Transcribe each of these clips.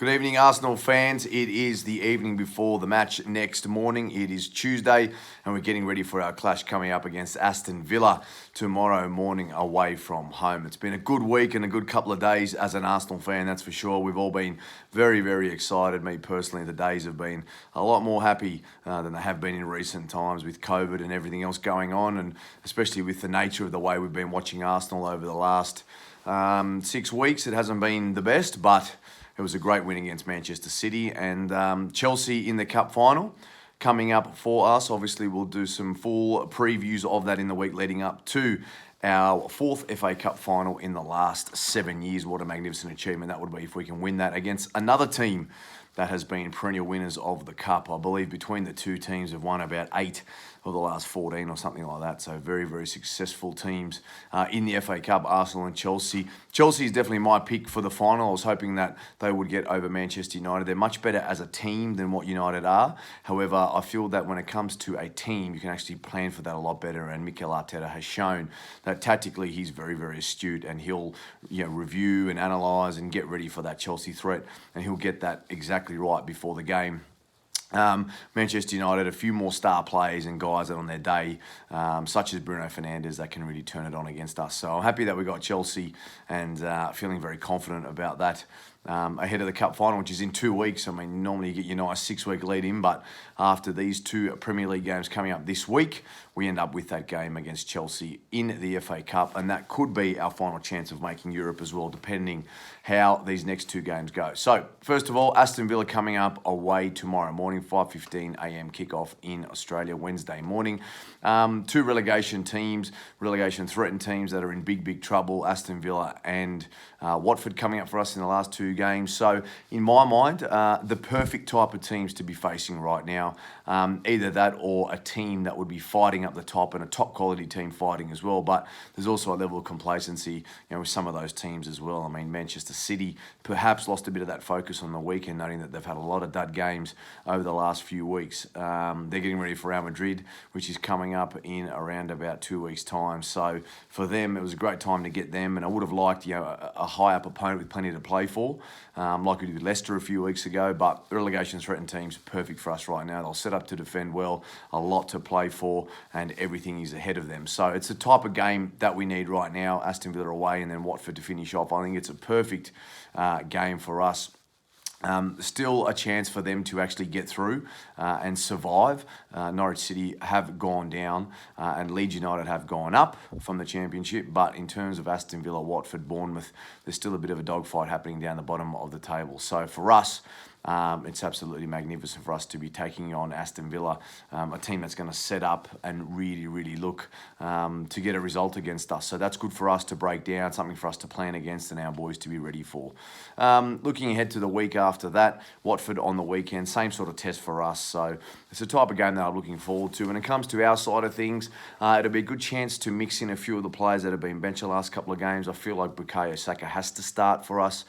Good evening, Arsenal fans. It is the evening before the match next morning. It is Tuesday, and we're getting ready for our clash coming up against Aston Villa tomorrow morning away from home. It's been a good week and a good couple of days as an Arsenal fan, that's for sure. We've all been very, very excited. Me personally, the days have been a lot more happy than they have been in recent times with COVID and everything else going on, and especially with the nature of the way we've been watching Arsenal over the last 6 weeks. It hasn't been the best, but it was a great win against Manchester City, and Chelsea in the cup final coming up for us. Obviously, we'll do some full previews of that in the week leading up to our fourth FA Cup final in the last 7 years. What a magnificent achievement that would be if we can win that against another team that has been perennial winners of the cup. I believe between the two teams have won about 8 of the last 14 or something like that. So very, very successful teams in the FA Cup, Arsenal and Chelsea. Chelsea is definitely my pick for the final. I was hoping that they would get over Manchester United. They're much better as a team than what United are. However, I feel that when it comes to a team, you can actually plan for that a lot better. And Mikel Arteta has shown that tactically he's very, very astute, and he'll review and analyse and get ready for that Chelsea threat, and he'll get that exactly right before the game. Manchester United, a few more star players and guys that on their day, such as Bruno Fernandes, that can really turn it on against us. So I'm happy that we got Chelsea, and feeling very confident about that ahead of the cup final, which is in 2 weeks. I mean, normally you get your nice 6-week lead in, but after these 2 Premier League games coming up this week, we end up with that game against Chelsea in the FA Cup, and that could be our final chance of making Europe as well, depending how these next 2 games go. So, first of all, Aston Villa coming up away tomorrow morning, 5:15 a.m. kickoff in Australia, Wednesday morning. 2 relegation threatened teams that are in big, big trouble, Aston Villa and Watford coming up for us in the last 2 games. So, in my mind, the perfect type of teams to be facing right now. Either that or a team that would be fighting up the top, and a top quality team fighting as well. But there's also a level of complacency with some of those teams as well. I mean, Manchester City perhaps lost a bit of that focus on the weekend, noting that they've had a lot of dud games over the last few weeks. They're getting ready for Real Madrid, which is coming up in around about 2 weeks' time. So for them, it was a great time to get them, and I would have liked a high-up opponent with plenty to play for, like we did with Leicester a few weeks ago. But relegation-threatened teams, perfect for us right now. They'll set up to defend well, a lot to play for, and everything is ahead of them. So it's the type of game that we need right now. Aston Villa away and then Watford to finish off. I think it's a perfect game for us. Still a chance for them to actually get through and survive. Norwich City have gone down and Leeds United have gone up from the Championship. But in terms of Aston Villa, Watford, Bournemouth, there's still a bit of a dogfight happening down the bottom of the table. So for us, it's absolutely magnificent for us to be taking on Aston Villa, a team that's going to set up and really, really look to get a result against us. So that's good for us to break down, something for us to plan against and our boys to be ready for. Looking ahead to the week after that, Watford on the weekend, same sort of test for us. So it's the type of game that I'm looking forward to. When it comes to our side of things, it'll be a good chance to mix in a few of the players that have been benched the last couple of games. I feel like Saka has to start for us.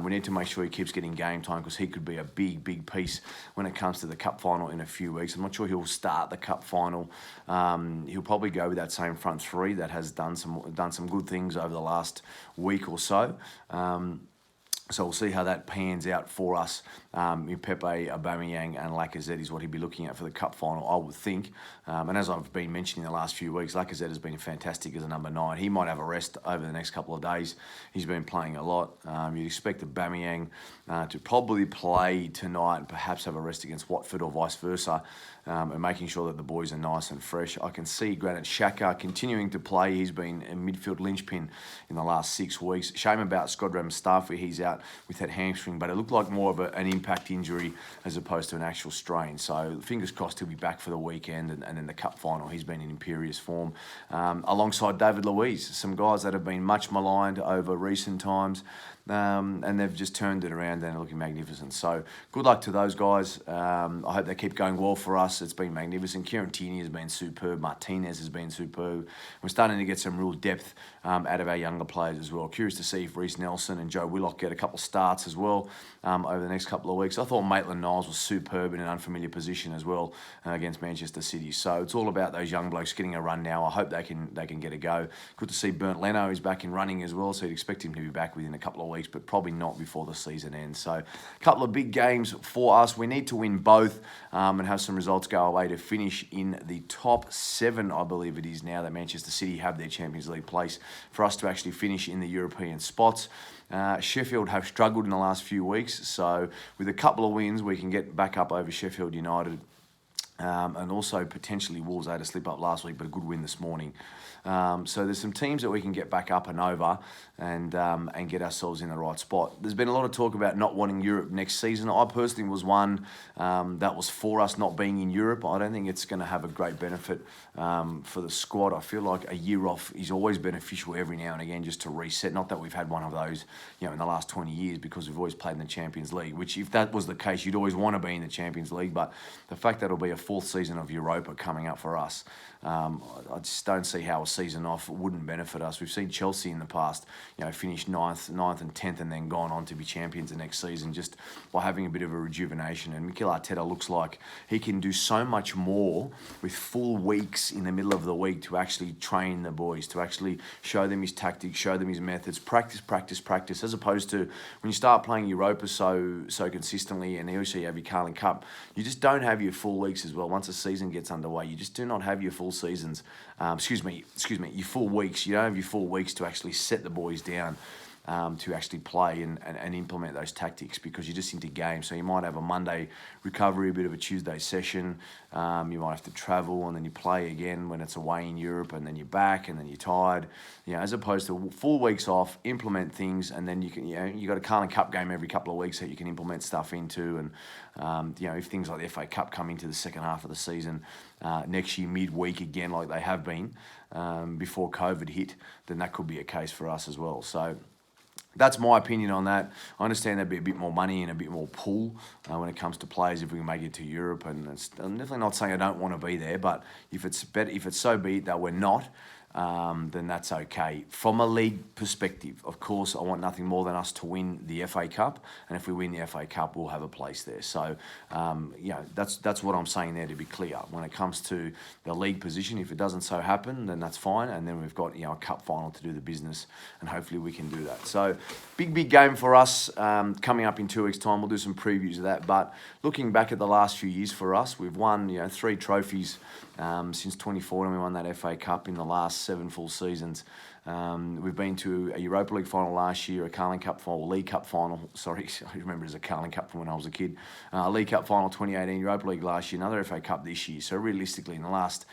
We need to make sure he keeps getting game time, because he could be a big, big piece when it comes to the cup final in a few weeks. I'm not sure he'll start the cup final. He'll probably go with that same front three that has done some good things over the last week or so. So we'll see how that pans out for us. Pepe, Aubameyang and Lacazette is what he'd be looking at for the cup final, I would think. And as I've been mentioning the last few weeks, Lacazette has been fantastic as a number 9. He might have a rest over the next couple of days. He's been playing a lot. You'd expect Aubameyang to probably play tonight and perhaps have a rest against Watford or vice versa, and making sure that the boys are nice and fresh. I can see Granit Xhaka continuing to play. He's been a midfield linchpin in the last 6 weeks. Shame about Shkodran Mustafi. He's out with that hamstring, but it looked like more of an impact injury as opposed to an actual strain. So fingers crossed he'll be back for the weekend, and then the cup final. He's been in imperious form. Alongside David Luiz, some guys that have been much maligned over recent times. And they've just turned it around and are looking magnificent. So good luck to those guys. I hope they keep going well for us. It's been magnificent. Kieran Tierney has been superb. Martinez has been superb. We're starting to get some real depth out of our younger players as well. Curious to see if Reece Nelson and Joe Willock get a couple of starts as well over the next couple of weeks. I thought Maitland-Niles was superb in an unfamiliar position as well against Manchester City. So it's all about those young blokes getting a run now. I hope they can get a go. Good to see Bernd Leno is back in running as well, so you'd expect him to be back within a couple of weeks, but probably not before the season ends. So a couple of big games for us. We need to win both and have some results go away to finish in the top 7, I believe it is now, that Manchester City have their Champions League place, for us to actually finish in the European spots. Sheffield have struggled in the last few weeks, so with a couple of wins, we can get back up over Sheffield United. And also potentially Wolves. They had a slip up last week, but a good win this morning. So there's some teams that we can get back up and over and get ourselves in the right spot. There's been a lot of talk about not wanting Europe next season. I personally was one that was for us not being in Europe. I don't think it's going to have a great benefit for the squad. I feel like a year off is always beneficial every now and again, just to reset. Not that we've had one of those, in the last 20 years, because we've always played in the Champions League, which if that was the case, you'd always want to be in the Champions League. But the fact that it'll be a 4th season of Europa coming up for us, I just don't see how a season off wouldn't benefit us. We've seen Chelsea in the past, finish 9th and 10th and then gone on to be champions the next season just by having a bit of a rejuvenation. And Mikel Arteta looks like he can do so much more with full weeks in the middle of the week to actually train the boys, to actually show them his tactics, show them his methods, practice, as opposed to when you start playing Europa so consistently, and also you have your Carling Cup, you just don't have your full weeks as well. Once a season gets underway, you just do not have your full seasons. Your full weeks. You don't have your full weeks to actually set the boys down to actually play and implement those tactics, because you're just into games. So you might have a Monday recovery, a bit of a Tuesday session. You might have to travel and then you play again when it's away in Europe, and then you're back and then you're tired. As opposed to full weeks off, implement things, and then you can, you got a Carling Cup game every couple of weeks that you can implement stuff into. And if things like the FA Cup come into the second half of the season next year midweek again, like they have been before COVID hit, then that could be a case for us as well. So that's my opinion on that. I understand there'd be a bit more money and a bit more pull when it comes to players if we can make it to Europe. And I'm definitely not saying I don't want to be there, but if it's so be it that we're not, then that's okay. From a league perspective, of course, I want nothing more than us to win the FA Cup, and if we win the FA Cup, we'll have a place there. So, that's what I'm saying there, to be clear. When it comes to the league position, if it doesn't so happen, then that's fine, and then we've got a cup final to do the business, and hopefully we can do that. So, big game for us coming up in 2 weeks' time. We'll do some previews of that. But looking back at the last few years for us, we've won 3 trophies since 2014. We won that FA Cup in the last 7 full seasons. We've been to a Europa League final last year, a Carling Cup final, League Cup final. Sorry, I remember it as a Carling Cup from when I was a kid. League Cup final 2018, Europa League last year, another FA Cup this year. So realistically, in the last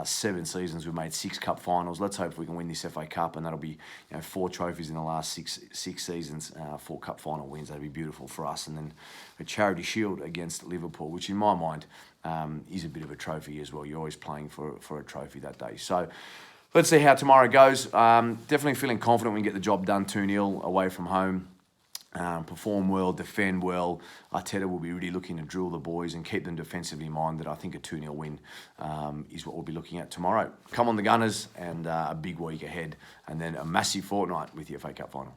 7 seasons, we've made 6 cup finals. Let's hope we can win this FA Cup, and that'll be 4 trophies in the last six seasons, 4 cup final wins. That'd be beautiful for us. And then a Charity Shield against Liverpool, which in my mind is a bit of a trophy as well. You're always playing for a trophy that day. So let's see how tomorrow goes. Definitely feeling confident we can get the job done 2-0 away from home. Perform well, defend well. Arteta will be really looking to drill the boys and keep them defensively minded. I think a 2-0 win is what we'll be looking at tomorrow. Come on the Gunners, and a big week ahead, and then a massive fortnight with the FA Cup final.